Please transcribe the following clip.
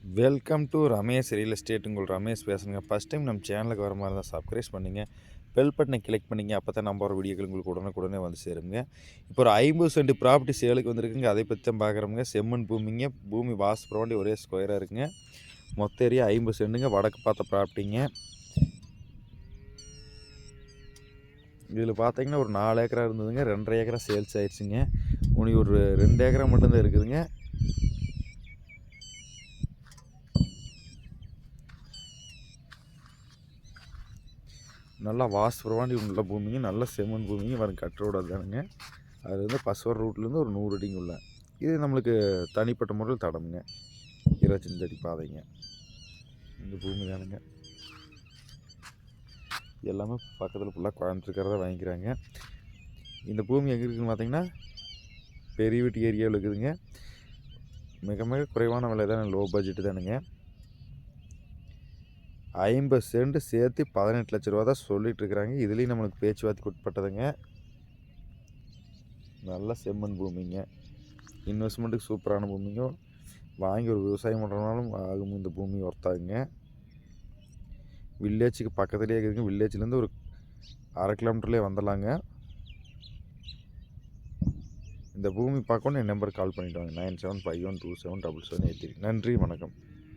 Welcome to Ramesh real estate. உங்கள் ரமேஷ் பேசுங்க. First time நம்ம சேனலுக்கு வர மாதிரி இருந்தால் சப்ஸ்கிரைப் பண்ணிங்க, பெல் பட்டனை கிளிக் பண்ணிங்க. அப்போ தான் நம்ம வர வீடியோக்கள் உங்களுக்கு உடனுக்குடனே வந்து சேருங்க. இப்போ ஒரு 50 சென்ட் ப்ராப்பர்ட்டி சேலுக்கு வந்துருக்குங்க. அதை பற்றி தான் பார்க்குறோமுங்க. செம்மண் பூமிங்க. பூமி வாஸ்து ஒரே ஸ்கொயராக இருக்குங்க. மொத்த ஏரியா 50 சென்ட்டுங்க. வடக்கு பார்த்த ப்ராப்பர்ட்டிங்க. இதில் பார்த்தீங்கன்னா ஒரு 4 ஏக்கரா இருந்ததுங்க. 2.5 ஏக்கரா சேல்ஸ் ஆயிடுச்சுங்க. உனி ஒரு 2 ஏக்கரா மட்டும்தான் இருக்குதுங்க. நல்லா வாஸ்துவாண்டி உள்ள பூமிங்க. நல்ல செம்மண் பூமிங்க. வரும் கட் ரோடு தானுங்க. அது வந்து பசுவர் ரூட்லேருந்து ஒரு 100 அடிங்க உள்ள. இது நம்மளுக்கு தனிப்பட்ட முறையில் தடமுங்க. 25 அடி பாதைங்க. இந்த பூமி தானுங்க. எல்லாமே பக்கத்தில் ஃபுல்லாக கோயம்புத்தூர்காரத வாங்கிக்கிறாங்க. இந்த பூமி எங்கே இருக்குதுன்னு பார்த்தீங்கன்னா பெரிய வீட்டு ஏரியாவில் இருக்குதுங்க. மிக மிக குறைவான விலை தானே, லோ பட்ஜெட்டு தானுங்க. 50 சென்ட் சேர்த்து 18 லட்ச ரூபா தான் சொல்லிட்டு இருக்கிறாங்க. இதுலேயும் நம்மளுக்கு பேச்சுவார்த்தைக்கு உட்பட்டதுங்க. நல்ல செம்மண் பூமிங்க. இன்வெஸ்ட்மெண்ட்டுக்கு சூப்பரான பூமிங்க. வாங்கி ஒரு விவசாயம் பண்ணுறனாலும் ஆகும். இந்த பூமி ஒர்த்தாகுங்க. வில்லேஜுக்கு பக்கத்துலேயே இருக்குதுங்க. வில்லேஜ்லேருந்து ஒரு 1/2 கிலோமீட்டர்லேயே வந்துடலாங்க. இந்த பூமி பார்க்கணும் என் நம்பருக்கு கால் பண்ணிவிட்டு வாங்க. 9751277783. நன்றி, வணக்கம்.